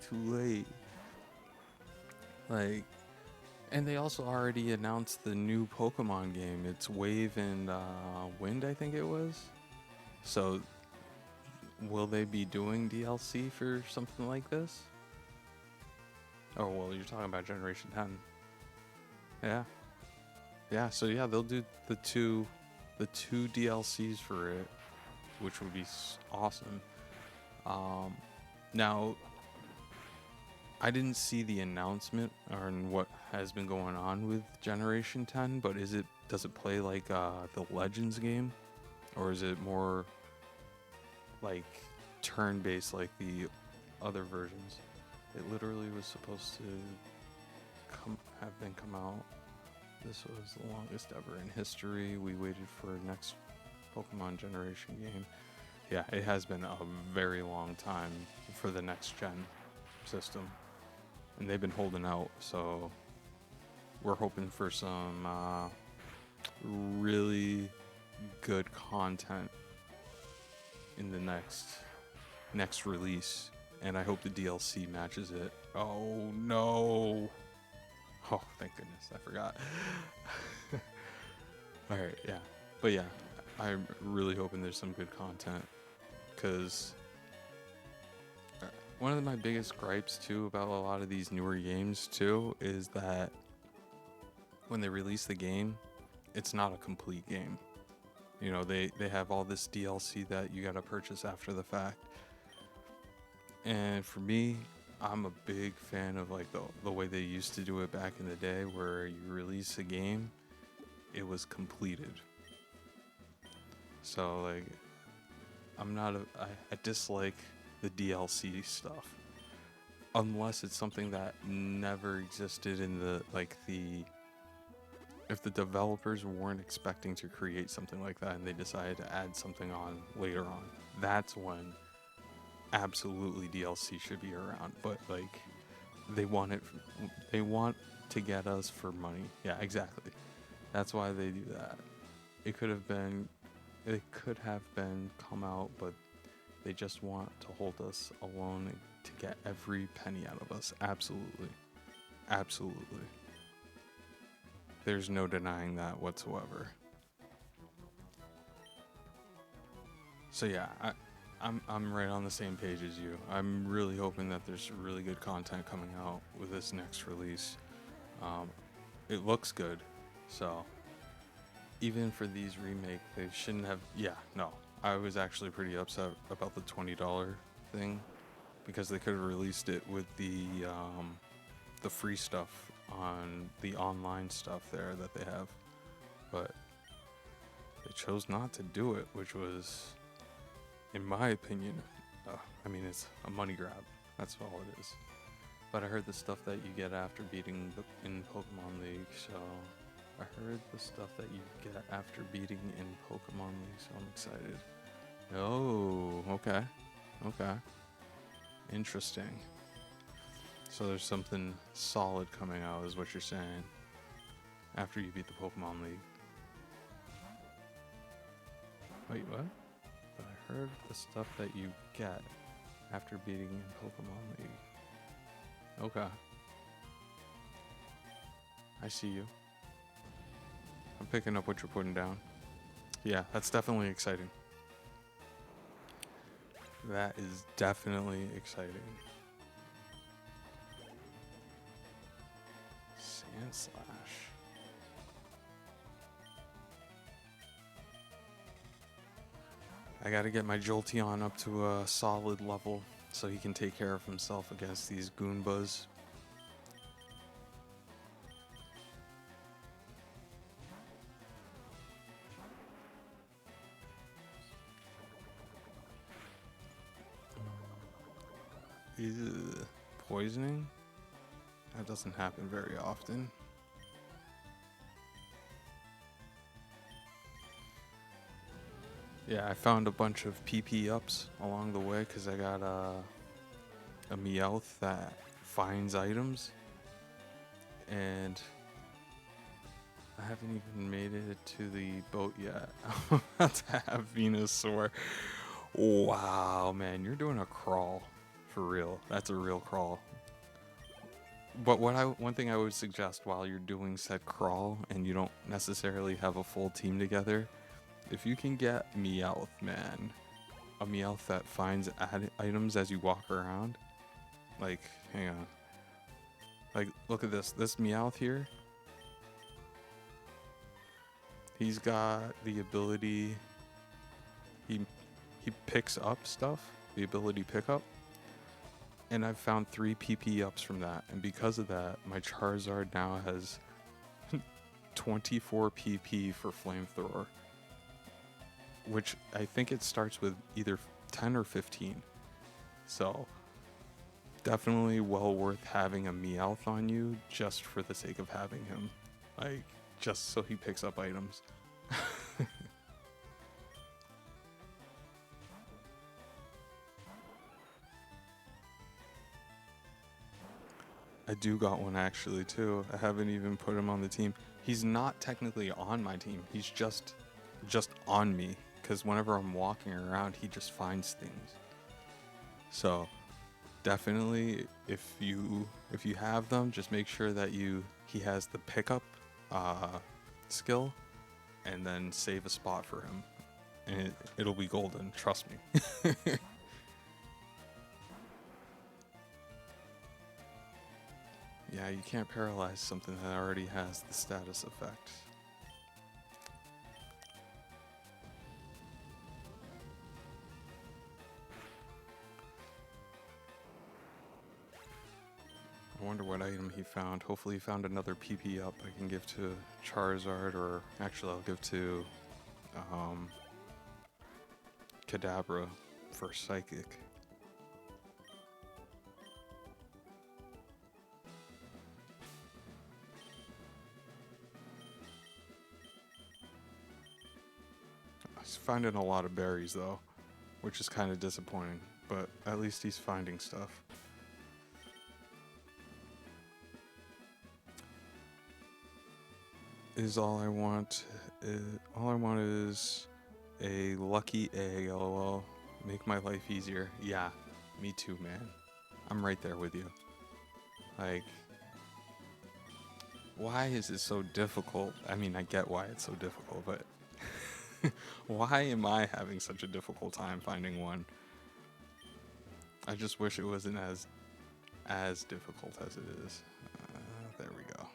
too late. Like, and they also already announced the new Pokemon game. It's Wave and Wind, I think it was. So, will they be doing DLC for something like this? Oh, well, you're talking about Generation 10. Yeah. Yeah, so yeah, they'll do the two DLCs for it, which would be awesome. Now, I didn't see the announcement on what has been going on with Generation 10, but does it play like the Legends game, or is it more like turn-based like the other versions? It literally was supposed to come out. This was the longest ever in history. We waited for next Pokemon generation game. Yeah, it has been a very long time for the next gen system, and they've been holding out. So we're hoping for some really good content in the next release, and I hope the DLC matches it. Oh no! Oh, thank goodness, I forgot. All right, yeah, but yeah, I'm really hoping there's some good content, because one of my biggest gripes too about a lot of these newer games too is that when they release the game, it's not a complete game. You know, they have all this DLC that you gotta purchase after the fact. And for me, I'm a big fan of like the way they used to do it back in the day, where you release a game, it was completed. So like, I dislike the DLC stuff unless it's something that never existed in if the developers weren't expecting to create something like that and they decided to add something on later on. That's when absolutely DLC should be around. But like, they want it they want to get us for money. Yeah, exactly. That's why they do that. It could have been come out, but they just want to hold us alone to get every penny out of us. Absolutely. Absolutely. There's no denying that whatsoever. So yeah, I'm right on the same page as you. I'm really hoping that there's really good content coming out with this next release. Um, it looks good, so even for these remake, they shouldn't have. Yeah, no, I was actually pretty upset about the $20 thing, because they could have released it with the free stuff on the online stuff there that they have, but they chose not to do it, which was, in my opinion, I mean, it's a money grab. That's all it is. But I heard the stuff that you get after beating in Pokemon League, so I heard the stuff that you get after beating in Pokemon League, so I'm excited. Oh, okay. Okay. Interesting. So there's something solid coming out, is what you're saying, after you beat the Pokemon League. Wait, what? But I heard the stuff that you get after beating in Pokemon League. Okay. I see you. I'm picking up what you're putting down. Yeah, that's definitely exciting. That is definitely exciting. Sandslash. I gotta get my Jolteon up to a solid level so he can take care of himself against these Goombas. Ew. Poisoning? That doesn't happen very often. Yeah, I found a bunch of PP ups along the way because I got a Meowth that finds items, and I haven't even made it to the boat yet. I'm about to have Venusaur. Wow, man, you're doing a crawl For real. That's a real crawl. But one thing I would suggest while you're doing said crawl and you don't necessarily have a full team together, if you can get Meowth, man, a Meowth that finds items as you walk around. Like, hang on. Like, look at this. This Meowth here. He's got the ability. He picks up stuff. The ability pickup. And I've found 3 PP ups from that. And because of that, my Charizard now has 24 PP for Flamethrower. Which I think it starts with either 10 or 15. So, definitely well worth having a Meowth on you just for the sake of having him. Like, just so he picks up items. I do got one actually too. I haven't even put him on the team. He's not technically on my team. He's just on me because whenever I'm walking around, he just finds things. So definitely, if you have them, just make sure that he has the pickup skill, and then save a spot for him, and it'll be golden. Trust me. Yeah, you can't paralyze something that already has the status effect. I wonder what item he found. Hopefully he found another PP up I can give to Charizard, or actually I'll give to Kadabra for Psychic. He's finding a lot of berries though, which is kind of disappointing, but at least he's finding stuff. All I want is a lucky egg, lol. Make my life easier. Yeah, me too, man. I'm right there with you. Like, why is it so difficult? I mean, I get why it's so difficult, but why am I having such a difficult time finding one? I just wish it wasn't as difficult as it is. There we go.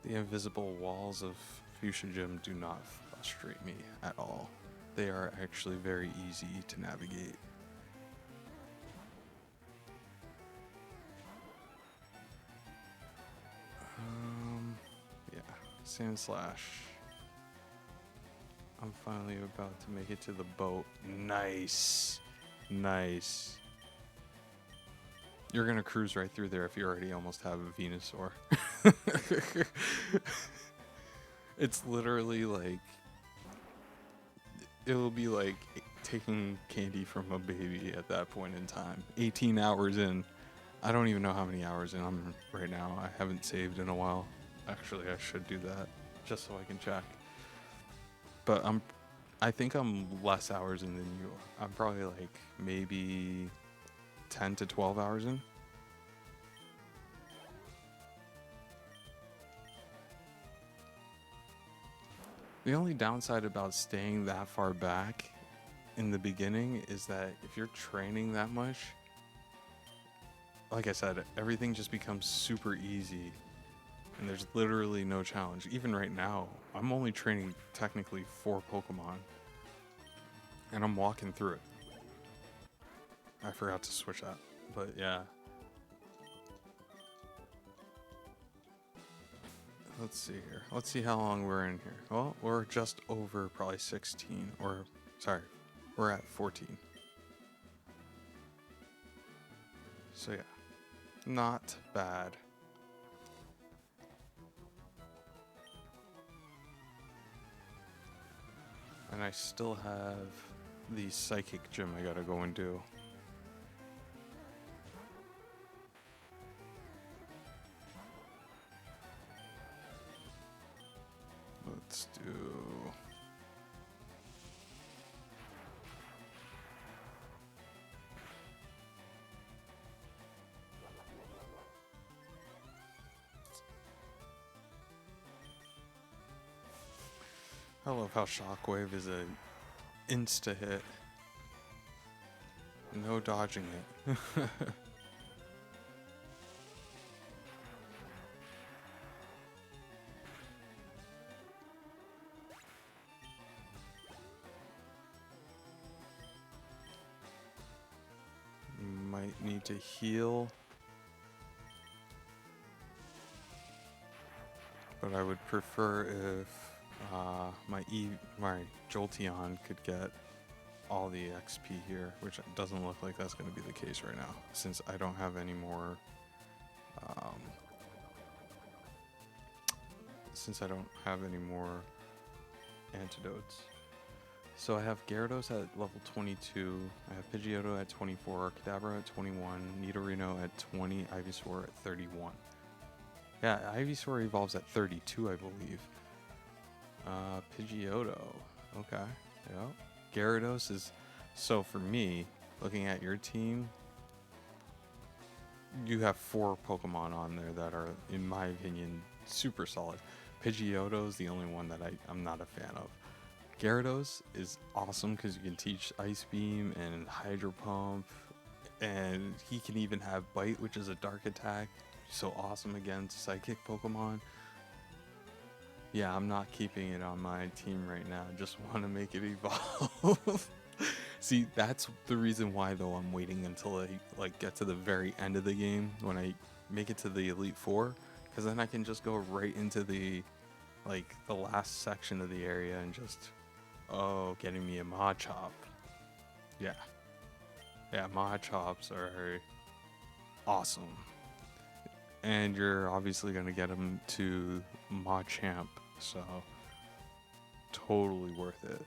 The invisible walls of Fuchsia Gym do not frustrate me at all. They are actually very easy to navigate. Yeah, Sandslash. I'm finally about to make it to the boat. Nice. Nice. You're gonna cruise right through there if you already almost have a Venusaur. It's literally like, it'll be like taking candy from a baby at that point in time. 18 hours in. I don't even know how many hours in I'm right now. I haven't saved in a while. Actually, I should do that just so I can check. But I think I'm less hours in than you. I'm probably like maybe 10 to 12 hours in. The only downside about staying that far back in the beginning is that if you're training that much, like I said, everything just becomes super easy and there's literally no challenge. Even right now, I'm only training technically 4 Pokemon and I'm walking through it. I forgot to switch that, but yeah. Let's see here. Let's see how long we're in here. Well, we're just over probably 16, or sorry, we're at 14. So yeah, not bad. And I still have the Psychic Gym I gotta go and do. Let's do... I love how Shockwave is a insta hit. No dodging it. Might need to heal. But I would prefer if my Jolteon could get all the XP here, which doesn't look like that's going to be the case right now, since I don't have any more. Since I don't have any more antidotes. So I have Gyarados at level 22, I have Pidgeotto at 24, Kadabra at 21, Nidorino at 20, Ivysaur at 31. Yeah, Ivysaur evolves at 32, I believe. Pidgeotto. Okay. Yeah. Gyarados is... So for me, looking at your team, you have 4 Pokemon on there that are, in my opinion, super solid. Pidgeotto is the only one that I'm not a fan of. Gyarados is awesome because you can teach Ice Beam and Hydro Pump, and he can even have Bite, which is a dark attack. So awesome against Psychic Pokemon. Yeah, I'm not keeping it on my team right now. Just want to make it evolve. See, that's the reason why though I'm waiting until I like get to the very end of the game when I make it to the Elite Four, because then I can just go right into the the last section of the area and just getting me a Machop. Yeah, yeah, Machops are awesome. And you're obviously going to get him to Machamp, so totally worth it.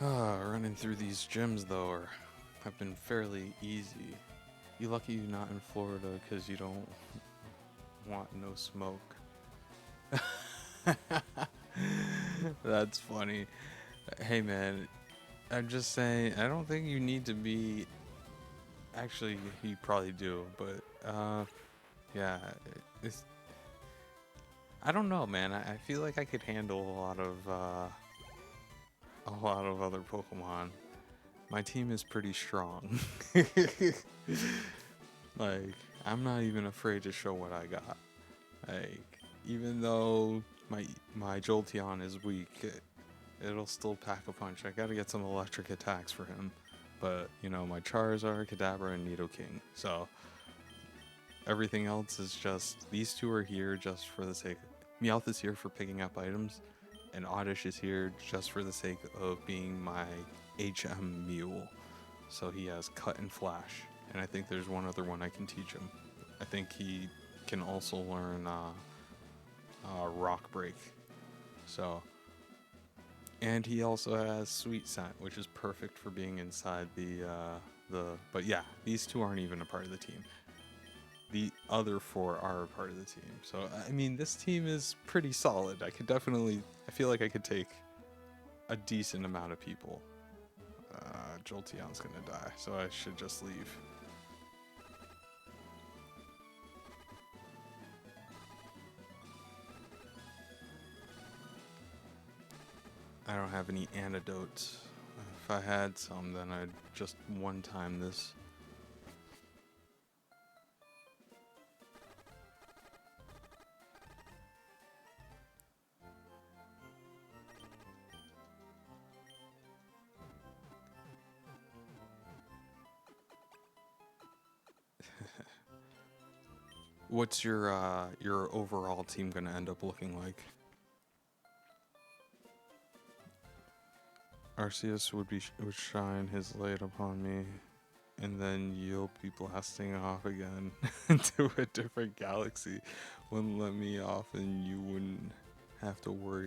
Running through these gyms though have been fairly easy. You lucky you're not in Florida because you don't want no smoke. That's funny. Hey man, I'm just saying, I don't think you need to be... Actually, you probably do, but yeah, it's... I don't know, man. I feel like I could handle a lot of other Pokemon. My team is pretty strong. Like, I'm not even afraid to show what I got. Like, even though my Jolteon is weak, it'll still pack a punch. I gotta get some electric attacks for him. But, you know, my Charizard, Kadabra, and Nidoking. So, everything else is just... These two are here just for the sake... Meowth is here for picking up items, and Oddish is here just for the sake of being my HM mule. So he has Cut and Flash, and I think there's one other one I can teach him. I think he can also learn Rock Break. So, and he also has Sweet Scent, which is perfect for being inside the. But yeah, these two aren't even a part of the team. The other 4 are a part of the team. So I mean, this team is pretty solid. I feel like I could take a decent amount of people. Jolteon's gonna die, so I should just leave. I don't have any antidotes. If I had some, then I'd just one-time this. What's your overall team gonna end up looking like? Arceus would shine his light upon me, and then you'll be blasting off again into a different galaxy. Wouldn't let me off, and you wouldn't have to worry